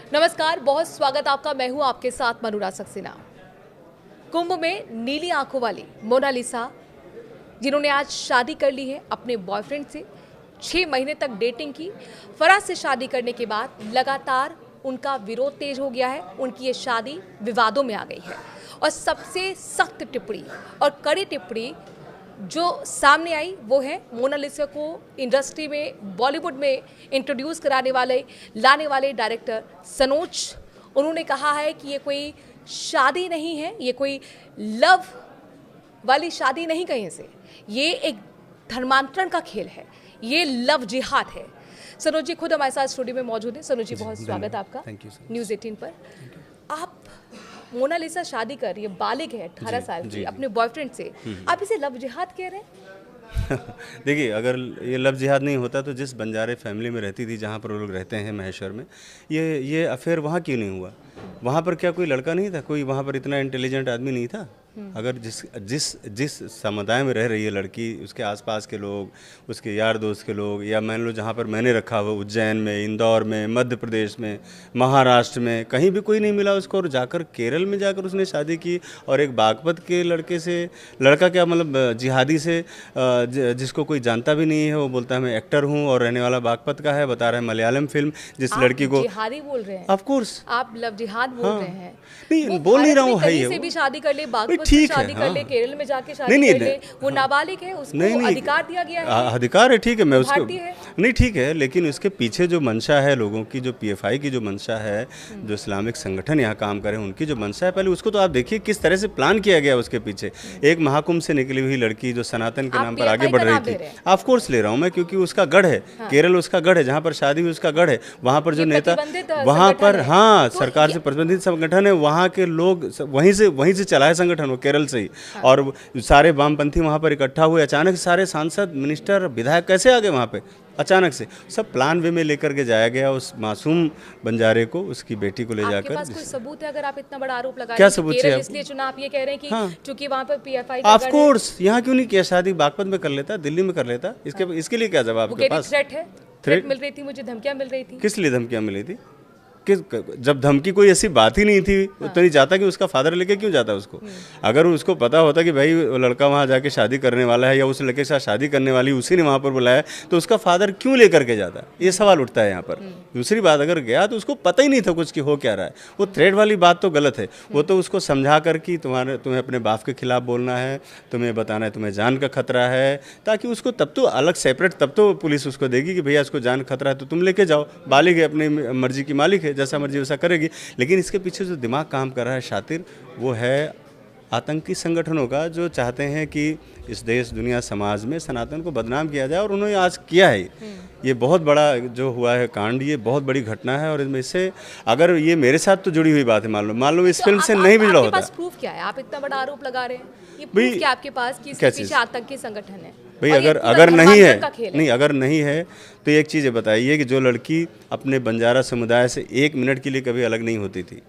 नमस्कार, बहुत स्वागत आपका। मैं हूं आपके साथ मनुरा सक्सेना। कुंभ में नीली आंखों वाली मोनालिसा, जिन्होंने आज शादी कर ली है अपने बॉयफ्रेंड से, 6 महीने तक डेटिंग की। फराज से शादी करने के बाद लगातार उनका विरोध तेज हो गया है। उनकी ये शादी विवादों में आ गई है और सबसे सख्त टिप्पणी और कड़ी टिप्पणी जो सामने आई वो है मोनालिसा को इंडस्ट्री में, बॉलीवुड में इंट्रोड्यूस लाने वाले डायरेक्टर सनोज। उन्होंने कहा है कि ये कोई शादी नहीं है, ये कोई लव वाली शादी नहीं कहीं से, ये एक धर्मांतरण का खेल है, ये लव जिहाद है। सनोज जी खुद हमारे साथ स्टूडियो में मौजूद है। सनोज जी बहुत स्वागत है आपका न्यूज़ 18 पर। आप मोनालिसा शादी कर रही है, बालिग है, 18 साल की, अपने बॉयफ्रेंड से, आप इसे लव जिहाद कह रहे हैं? देखिए, अगर ये लव जिहाद नहीं होता तो जिस बंजारे फैमिली में रहती थी, जहाँ पर वो लोग रहते हैं महेश्वर में, ये अफेयर वहाँ क्यों नहीं हुआ? वहाँ पर क्या कोई लड़का नहीं था? कोई वहाँ पर इतना इंटेलिजेंट आदमी नहीं था? अगर जिस समुदाय में रह रही है लड़की, उसके आसपास के लोग, उसके यार दोस्त के लोग, या मान लो जहाँ पर मैंने रखा हुआ, उज्जैन में, इंदौर में, मध्य प्रदेश में, महाराष्ट्र में, कहीं भी कोई नहीं मिला उसको, और जाकर केरल में जाकर उसने शादी की। और एक बागपत के लड़के से, लड़का क्या मतलब जिहादी से, जिसको कोई जानता भी नहीं है, वो बोलता है मैं एक्टर हूँ और रहने वाला बागपत का है, बता रहा है मलयालम फिल्म, जिस लड़की को जिहादी बोल रहे हैं। ऑफ कोर्स आप लव जिहाद बोल रहे हैं। नहीं, बोल नहीं रहा हूँ, है ये से भी शादी कर ले, बागपत से ठीक शादी है, कर ले, केरल में जाके शादी कर ले, वो नाबालिग है, उसको अधिकार दिया गया है। अधिकार है, ठीक है, मैं उसको नहीं, ठीक है, लेकिन उसके पीछे जो मंशा है लोगों की, जो पीएफआई की जो मंशा है, जो इस्लामिक संगठन यहाँ काम करे, उनकी जो मंशा है, पहले उसको तो आप देखिए किस तरह से प्लान किया गया उसके पीछे। एक महाकुंभ से निकली हुई लड़की जो सनातन के नाम पर आगे बढ़ रही थी, ऑफ कोर्स ले रहा हूँ मैं, क्योंकि उसका गढ़ है, केरल उसका गढ़ है, जहाँ पर शादी हुई उसका गढ़ है, वहाँ पर जो नेता, वहाँ पर हाँ सरकार से प्रतिबंधित संगठन है, वहाँ के लोग वहीं से चला है संगठन, वो केरल से ही। और सारे वामपंथी वहाँ पर इकट्ठा हुए, अचानक सारे सांसद, मिनिस्टर, विधायक कैसे आ गए वहाँ पे अचानक से? सब प्लान वे में लेकर के जाया गया उस मासूम बंजारे को, उसकी बेटी को ले जाकर। आपके पास कोई सबूत है? अगर आप इतना बड़ा आरोप लगा क्या सबूत है? इसलिए चुना, आप ये कह रहे हैं कि क्योंकि वहाँ पर पीएफआई ऑफ कोर्स, यहाँ क्यों नहीं किया शादी? बागपत में कर लेता, दिल्ली में कर लेता, इसके लिए क्या जवाब आपके पास? थ्रेट है, थ्रेट मिल रही थी मुझे, धमकियां मिल रही थी। किस लिए धमकियां मिली थी? जब धमकी कोई ऐसी बात ही नहीं थी तो नहीं जाता कि उसका फादर लेके क्यों जाता उसको? अगर उसको पता होता कि भाई वो लड़का वहाँ जाके शादी करने वाला है, या उस लड़के के साथ शादी करने वाली उसी ने वहाँ पर बुलाया, तो उसका फादर क्यों लेकर के जाता? ये सवाल उठता है यहाँ पर। दूसरी बात, अगर गया तो उसको पता ही नहीं था कुछ कि हो क्या रहा है। वो थ्रेड वाली बात तो गलत है। वो तो उसको समझा कर कि तुम्हें अपने बाप के खिलाफ बोलना है, तुम्हें बताना है तुम्हें जान का खतरा है, ताकि उसको तब तो अलग सेपरेट, तब तो पुलिस उसको देगी कि भैया इसको जान खतरा है तो तुम लेके जाओ, बालिग है, अपनी मर्जी की मालिक है, जैसा मर्जी वैसा करेगी। लेकिन इसके पीछे जो दिमाग काम कर रहा है शातिर, वो है आतंकी संगठनों का, जो चाहते हैं कि इस देश, दुनिया, समाज में सनातन को बदनाम किया जाए। और उन्होंने आज किया है। ये बहुत बड़ा जो हुआ है कांड, ये बहुत बड़ी घटना है। और इसमें से अगर ये मेरे साथ तो जुड़ी हुई बात है, मान लो इस फिल्म से नहीं भी जुड़ा होता। आपके पास प्रूफ क्या है? आप इतना बड़ा आरोप लगा रहे हैं, ये प्रूफ क्या आपके पास कि इसके पीछे आतंकी संगठन है? भाई अगर नहीं है, नहीं अगर नहीं है तो एक चीज़ बताइए कि जो लड़की अपने बंजारा समुदाय से 1 मिनट के लिए कभी अलग नहीं होती थी,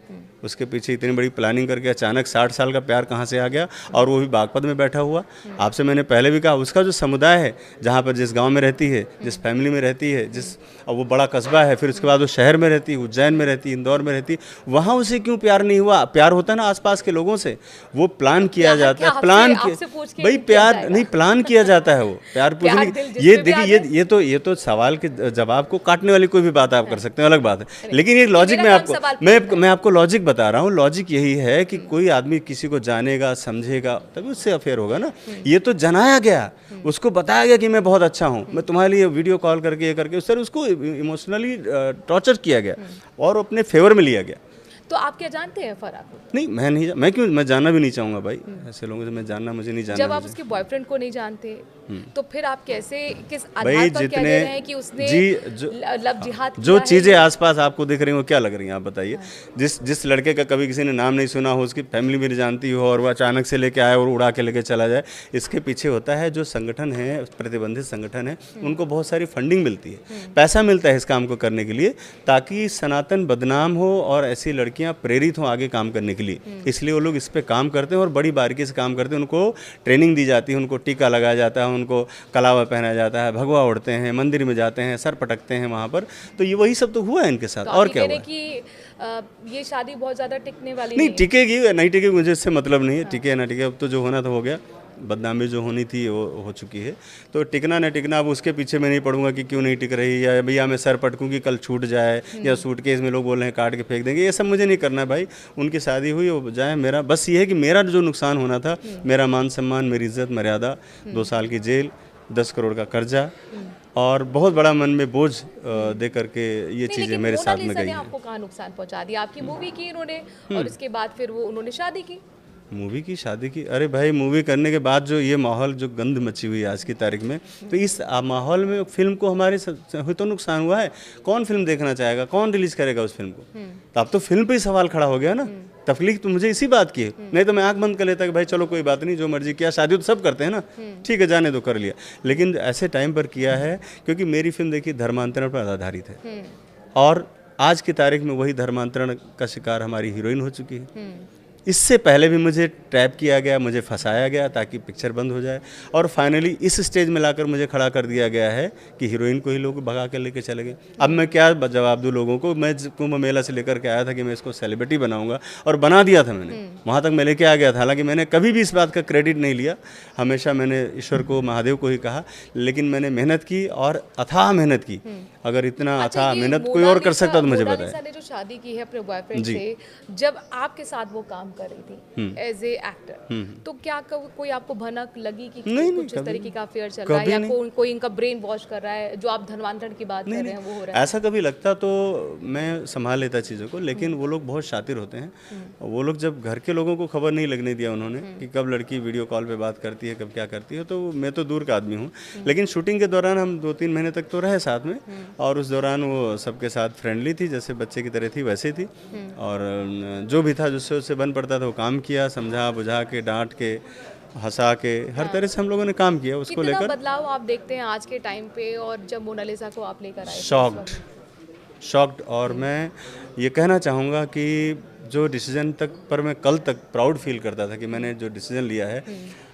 उसके पीछे इतनी बड़ी प्लानिंग करके अचानक 60 साल का प्यार कहाँ से आ गया? और वो भी बागपत में बैठा हुआ। आपसे मैंने पहले भी कहा, उसका जो समुदाय है, जहाँ पर जिस गांव में रहती है, जिस फैमिली में रहती है, और वो बड़ा कस्बा है, फिर उसके बाद वो शहर में रहती है, उज्जैन में रहती है, इंदौर में रहती है, वहाँ उसे क्यों प्यार नहीं हुआ? प्यार होता है ना आसपास के लोगों से। वो प्लान किया जाता है, भाई प्यार नहीं, प्लान किया जाता है। वो प्यार पूछने, ये देखिए, ये तो सवाल के जवाब को काटने वाली कोई भी बात आप कर सकते हैं, अलग बात है। लेकिन ये लॉजिक मैं आपको लॉजिक बता रहा हूँ। लॉजिक यही है कि कोई आदमी किसी को जानेगा, समझेगा, तभी उससे अफेयर होगा ना। ये तो जनाया गया, उसको बताया गया कि मैं बहुत अच्छा हूँ, मैं तुम्हारे लिए वीडियो कॉल करके ये करके, उस तरह उसको इमोशनली टॉर्चर किया गया और अपने फेवर में लिया गया। तो आप क्या जानते हैं फराज को? नहीं, मैं क्यों, मैं जानना भी नहीं चाहूँगा भाई, ऐसे लोगों से मैं जानना, मुझे नहीं जानना। जब आप उसके बॉयफ्रेंड को नहीं जानते तो फिर आप कैसे, किस आधार पर कह रहे हैं कि उसने लव जिहाद किया? जो चीज़ें आसपास आपको दिख रही हैं वो क्या लग रही हैं आप बताइए? जिस लड़के का कभी किसी ने नाम नहीं सुना हो, उसकी फैमिली भी नहीं जानती हो, और वो अचानक से लेके आए और उड़ा के लेके चला जाए, इसके पीछे होता है जो संगठन है, प्रतिबंधित संगठन है, उनको बहुत सारी फंडिंग मिलती है, पैसा मिलता है इस काम को करने के लिए, ताकि सनातन बदनाम हो और ऐसी लड़कियां प्रेरित हों आगे काम करने के लिए। इसलिए वो लोग इस पर काम करते हैं और बड़ी बारीकी से काम करते हैं। उनको ट्रेनिंग दी जाती है, उनको टीका लगाया जाता है, उनको कलावा पहनाया जाता है, भगवा उड़ते हैं, मंदिर में जाते हैं, सर पटकते हैं वहाँ पर। तो ये वही सब तो हुआ है इनके साथ। तो और क्या हुआ? कि ये शादी बहुत ज़्यादा टिकने वाली नहीं, है। टिकेगी नहीं टिकेगी मुझे इससे मतलब नहीं है, टिके ना टिके, अब तो जो होना था हो गया, बदनामी जो होनी थी वो हो चुकी है। तो टिकना न टिकना अब उसके पीछे मैं नहीं पड़ूंगा कि क्यों नहीं टिक रही, या भैया मैं सर पटकूँ कि कल छूट जाए, या सूटकेस में लोग बोल रहे हैं काट के फेंक देंगे, ये सब मुझे नहीं करना है भाई। उनकी शादी हुई वो जाए, मेरा बस ये है कि मेरा जो नुकसान होना था, मेरा मान सम्मान, मेरी इज्जत मर्यादा, 2 साल की जेल, 10 करोड़ का कर्जा और बहुत बड़ा मन में बोझ दे करके ये चीज़ें मेरे साथ में गई हैं। आपको कहाँ नुकसान पहुंचा दिया? आपकी मूवी की इन्होंने और उसके बाद फिर वो उन्होंने शादी की। मूवी की शादी की, अरे भाई मूवी करने के बाद जो ये माहौल जो गंद मची हुई है आज की तारीख में, तो इस माहौल में फिल्म को हमारे तो नुकसान हुआ है। कौन फिल्म देखना चाहेगा, कौन रिलीज करेगा उस फिल्म को? तो अब तो फिल्म पे ही सवाल खड़ा हो गया ना। तकलीफ तो मुझे इसी बात की है, नहीं तो मैं आंख बंद कर लेता कि भाई चलो कोई बात नहीं, जो मर्जी किया, शादी तो सब करते हैं ना, ठीक है जाने दो, कर लिया। लेकिन ऐसे टाइम पर किया है क्योंकि मेरी फिल्म देखिए धर्मांतरण पर आधारित है, और आज की तारीख में वही धर्मांतरण का शिकार हमारी हीरोइन हो चुकी है। इससे पहले भी मुझे ट्रैप किया गया, मुझे फंसाया गया ताकि पिक्चर बंद हो जाए, और फाइनली इस स्टेज में लाकर मुझे खड़ा कर दिया गया है कि हीरोइन को ही लोग भगा कर लेके चले गए। अब मैं क्या जवाब दूँ लोगों को? मैं कुंभ मेला से लेकर के आया था कि मैं इसको सेलिब्रिटी बनाऊंगा, और बना दिया था मैंने, वहाँ तक मैं लेके आ गया था। हालांकि मैंने कभी भी इस बात का क्रेडिट नहीं लिया, हमेशा मैंने ईश्वर को, महादेव को ही कहा, लेकिन मैंने मेहनत की और अथाह मेहनत की। अगर इतना अथाह मेहनत कोई और कर सकता तो मुझे बताए। मोनालिसा ने जो शादी की है अपने बॉयफ्रेंड से, जब आपके साथ वो काम कर रही थी एज ए एक्टर, तो क्या कोई आपको भनक लगी कि कुछ इस तरीके का अफेयर चल रहा है, या कोई इनका ब्रेन वॉश कर रहा है, जो आप धर्मांतरण की बात कर रहे हैं वो हो रहा है? ऐसा कभी लगता तो मैं संभाल लेता चीज़ों को, लेकिन वो लोग बहुत शातिर होते हैं। वो लोग जब घर के लोगों को खबर नहीं लगने दिया उन्होंने कि कब लड़की वीडियो कॉल पे बात करती है, कब क्या करती है, तो मैं तो दूर का आदमी हूँ। लेकिन शूटिंग के दौरान हम 2-3 महीने तक तो रहे साथ में, और उस दौरान वो सबके साथ फ्रेंडली थी, जैसे बच्चे की तरह थी वैसे थी, और जो भी था जिससे उससे बन पड़ता था वो काम किया, समझा बुझा के, डांट के, हंसा के, हर तरह से हम लोगों ने काम किया उसको लेकर। कितना बदलाव आप देखते हैं आज के टाइम पे, और जब मोनालिसा को आप लेकर आए? शॉक्ड। और मैं ये कहना चाहूँगा कि जो डिसीजन तक पर मैं कल तक प्राउड फील करता था कि मैंने जो डिसीजन लिया है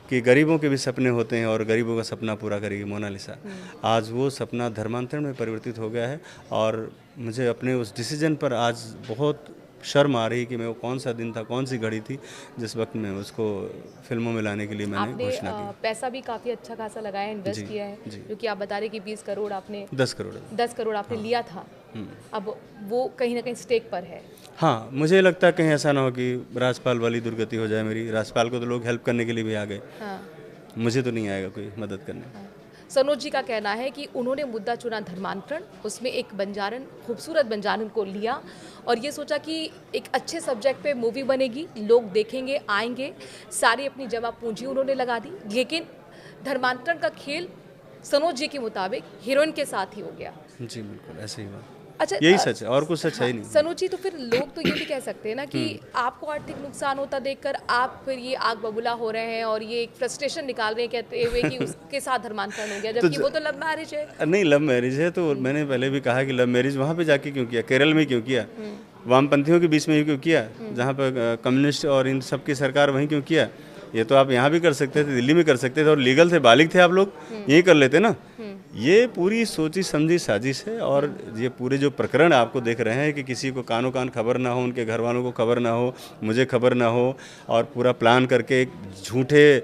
कि गरीबों के भी सपने होते हैं और गरीबों का सपना पूरा करेगी मोनालिसा, आज वो सपना धर्मांतरण में परिवर्तित हो गया है। और मुझे अपने उस डिसीजन पर आज बहुत शर्म आ रही कि मैं वो कौन सा दिन था, कौन सी घड़ी थी जिस वक्त में उसको फिल्मों में लाने के लिए मैंने घोषणा की। पैसा भी काफ़ी अच्छा खासा लगाया, इन्वेस्ट किया है, क्योंकि आप बता रहे कि 20 करोड़ आपने 10 करोड़ आपने लिया था, अब वो कहीं ना कहीं स्टेक पर है। हाँ, मुझे लगता है कहीं ऐसा ना हो कि राजपाल वाली दुर्गति हो जाए मेरी। राजपाल को तो लोग हेल्प करने के लिए भी आ गए, मुझे तो नहीं आएगा कोई मदद करने। सनोज जी का कहना है कि उन्होंने मुद्दा चुना धर्मांतरण, उसमें एक बंजारन, खूबसूरत बंजारन को लिया, और ये सोचा कि एक अच्छे सब्जेक्ट पे मूवी बनेगी, लोग देखेंगे, आएंगे, सारी अपनी जमा पूंजी उन्होंने लगा दी। लेकिन धर्मांतरण का खेल सनोज जी के मुताबिक हीरोइन के साथ ही हो गया। जी बिल्कुल ऐसे ही हुआ। अच्छा, यही सच है और कुछ सच है ही नहीं। सनोज जी, तो फिर लोग तो ये भी कह सकते हैं ना कि आपको आर्थिक नुकसान होता देखकर आप फिर ये आग बबूला हो रहे हैं और ये एक फ्रस्ट्रेशन निकाल रहे हैं, कहते हुए कि उसके साथ धर्मांतरण हो गया, जबकि वो तो लव मैरिज है। नहीं, लव मैरिज है, तो मैंने पहले भी कहा कि लव मैरिज वहाँ पे जाके क्यों किया, केरल में क्यों किया, वामपंथियों के बीच में क्यों किया, जहाँ पर कम्युनिस्ट और इन सब की सरकार, वहीं क्यों किया। ये तो आप यहाँ भी कर सकते थे, दिल्ली में कर सकते थे, और लीगल थे, बालिग थे आप लोग, यही कर लेते ना। ये पूरी सोची समझी साजिश है, और ये पूरे जो प्रकरण आपको देख रहे हैं कि किसी को कानों कान खबर ना हो, उनके घर वालों को खबर ना हो, मुझे खबर ना हो, और पूरा प्लान करके एक झूठे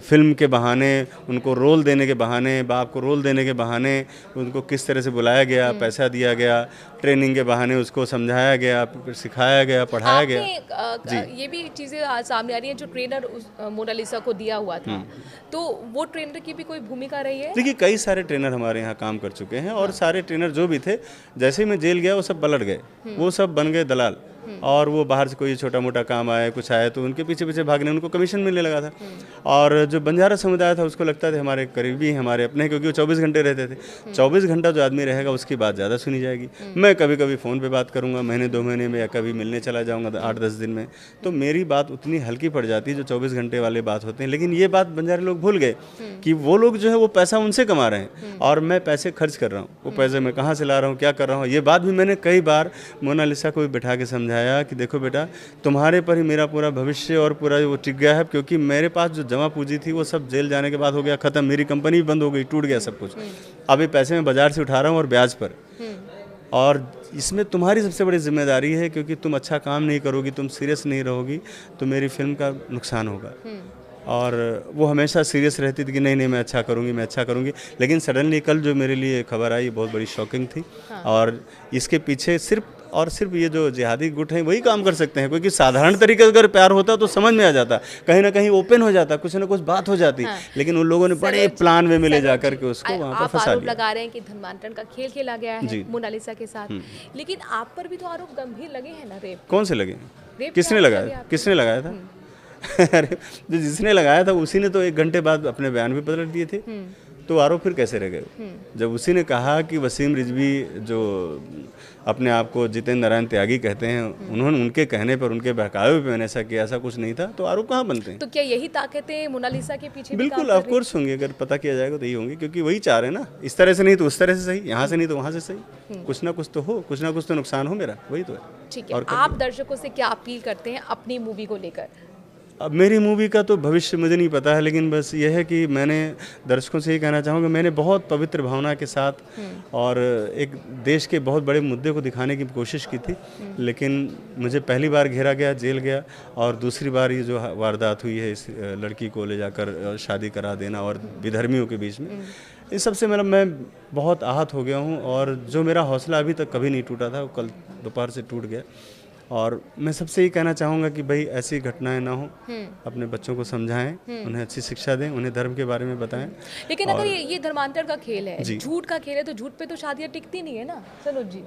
फिल्म के बहाने, उनको रोल देने के बहाने, बाप को रोल देने के बहाने उनको किस तरह से बुलाया गया, पैसा दिया गया, ट्रेनिंग के बहाने उसको समझाया गया, सिखाया गया, पढ़ाया गया। ये भी चीज़ें सामने आ रही हैं, जो ट्रेनर मोनालिसा को दिया हुआ था, तो वो ट्रेनर की भी कोई भूमिका रही है? देखिए, कई सारे ट्रेनर हमारे यहाँ काम कर चुके हैं, और सारे ट्रेनर जो भी थे, जैसे ही मैं जेल गया वो सब पलट गए, वो सब बन गए दलाल, और वो बाहर से कोई छोटा मोटा काम आए, कुछ आए तो उनके पीछे पीछे भागने, उनको कमीशन मिलने लगा था। और जो बंजारा समुदाय था उसको लगता था हमारे करीबी, हमारे अपने, क्योंकि वो 24 घंटे रहते थे। 24 घंटा जो आदमी रहेगा उसकी बात ज़्यादा सुनी जाएगी। मैं कभी कभी फ़ोन पे बात करूँगा, महीने 2 महीने में, या कभी मिलने चला जाऊँगा 8-10 दिन में, तो मेरी बात उतनी हल्की पड़ जाती है जो 24 घंटे वाले बात होते हैं। लेकिन ये बात बंजारे लोग भूल गए कि वो लोग जो है वो पैसा उनसे कमा रहे हैं, और मैं पैसे खर्च कर रहा हूँ, वो पैसे मैं कहाँ से ला रहा हूँ, क्या कर रहा हूँ। ये बात भी मैंने कई बार मोनालिसा को भी बैठा के समझाया कि देखो बेटा, तुम्हारे पर ही मेरा पूरा भविष्य और पूरा वो टिक गया है, क्योंकि मेरे पास जो जमा पूंजी थी वो सब जेल जाने के बाद हो गया खत्म, मेरी कंपनी भी बंद हो गई, टूट गया सब कुछ। अब ये पैसे मैं बाजार से उठा रहा हूँ और ब्याज पर, और इसमें तुम्हारी सबसे बड़ी जिम्मेदारी है, क्योंकि तुम अच्छा काम नहीं करोगी, तुम सीरियस नहीं रहोगी तो मेरी फिल्म का नुकसान होगा। और वो हमेशा सीरियस रहती थी कि नहीं नहीं मैं अच्छा करूँगी, मैं अच्छा करूँगी। लेकिन सडनली कल जो मेरे लिए खबर आई बहुत बड़ी शॉकिंग थी। और इसके पीछे सिर्फ और सिर्फ ये जो जिहादी गुट हैं वही काम कर सकते हैं, क्योंकि साधारण तरीके से अगर प्यार होता तो समझ में आ जाता, कहीं ना कहीं ओपन हो जाता, कुछ ना कुछ बात हो जाती। लेकिन उन लोगों ने बड़े प्लान वे में ले जा करके उसको वहाँ पर फंसा लिया। लगा रहे हैं कि धर्मांतरण का खेल खेला गया है मोनालिसा के साथ, लेकिन आप पर भी तो आरोप गंभीर लगे हैं ना। रेप कौन से लगे? किसने लगाया? किसने लगाया था? अरे जो जिसने लगाया था उसी ने तो 1 घंटे बाद अपने बयान भी बदल दिए थे, तो आरोप फिर कैसे रह गए? जब उसी ने कहा कि वसीम रिजवी जो अपने आप को जितेंद्र नारायण त्यागी कहते हैं, उन्होंने उनके कहने पर, उनके बहकावे पे मैंने ऐसा किया, ऐसा कुछ नहीं था, तो आरोप कहाँ बनते हैं? तो क्या यही ताकतें मोनालिसा के पीछे? बिल्कुल ऑफ कोर्स होंगी, अगर पता किया जाएगा तो यही होंगी, क्योंकि वही चाह रहे हैं ना, इस तरह से नहीं तो उस तरह से सही, यहाँ से नहीं तो वहाँ से सही, कुछ ना कुछ तो हो, कुछ ना कुछ तो नुकसान हो मेरा, वही तो है। ठीक है, आप दर्शकों से क्या अपील करते हैं अपनी मूवी को लेकर? अब मेरी मूवी का तो भविष्य मुझे नहीं पता है, लेकिन बस ये है कि मैंने दर्शकों से ये कहना चाहूँगा, मैंने बहुत पवित्र भावना के साथ और एक देश के बहुत बड़े मुद्दे को दिखाने की कोशिश की थी, लेकिन मुझे पहली बार घेरा गया, जेल गया, और दूसरी बार ये जो वारदात हुई है इस लड़की को ले जाकर शादी करा देना और विधर्मियों के बीच में, इस सबसे मतलब मैं बहुत आहत हो गया हूँ। और जो मेरा हौसला अभी तक कभी नहीं टूटा था वो कल दोपहर से टूट गया। और मैं सबसे ये कहना चाहूँगा कि भाई ऐसी घटनाएं ना हो, अपने बच्चों को समझाएं, उन्हें अच्छी शिक्षा दें, उन्हें धर्म के बारे में बताएं। लेकिन अगर ये धर्मांतरण का खेल है, झूठ का खेल है, तो झूठ पे तो शादियाँ टिकती नहीं है ना सनोज जी।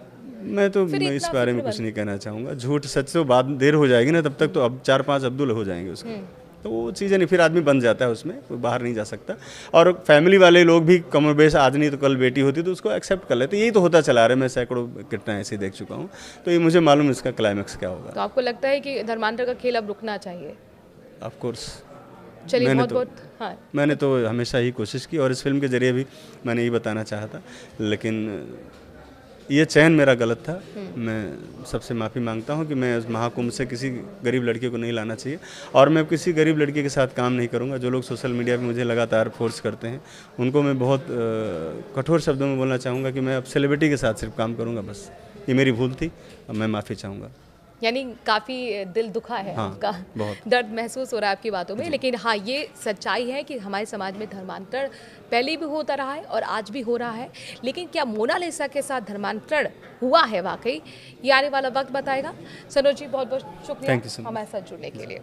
मैं इस बारे में कुछ नहीं कहना चाहूँगा। झूठ सच तो बाद देर हो जाएगी ना, तब तक तो अब 4-5 अब्दुल हो जाएंगे उसके, तो वो चीज़ें नहीं, फिर आदमी बन जाता है उसमें, कोई बाहर नहीं जा सकता। और फैमिली वाले लोग भी कमर बेश आज नहीं तो कल बेटी होती तो उसको एक्सेप्ट कर लेते, यही तो होता चला रहा है। मैं सैकड़ों घटनाएं ऐसे देख चुका हूँ, तो ये मुझे मालूम इसका क्लाइमैक्स क्या होगा। तो आपको लगता है कि धर्मांतरण का खेल अब रुकना चाहिए? Of course. चलिए बहुत हाँ, मैंने तो हमेशा ही कोशिश की, और इस फिल्म के जरिए भी मैंने यही बताना चाहा था, लेकिन ये चयन मेरा गलत था। मैं सबसे माफ़ी मांगता हूँ कि मैं उस महाकुंभ से किसी गरीब लड़के को नहीं लाना चाहिए, और मैं किसी गरीब लड़के के साथ काम नहीं करूँगा। जो लोग सोशल मीडिया पे मुझे लगातार फोर्स करते हैं उनको मैं बहुत कठोर शब्दों में बोलना चाहूँगा कि मैं अब सेलिब्रिटी के साथ सिर्फ काम करूँगा, बस। ये मेरी भूल थी, अब मैं माफ़ी चाहूँगा। यानी काफ़ी दिल दुखा है आपका, बहुत दर्द महसूस हो रहा है आपकी बातों में, लेकिन हाँ ये सच्चाई है कि हमारे समाज में धर्मांतरण पहले भी होता रहा है और आज भी हो रहा है। लेकिन क्या मोनालिसा के साथ धर्मांतरण हुआ है वाकई, ये आने वाला वक्त बताएगा। सनोज जी बहुत बहुत शुक्रिया हमारे साथ जुड़ने के लिए।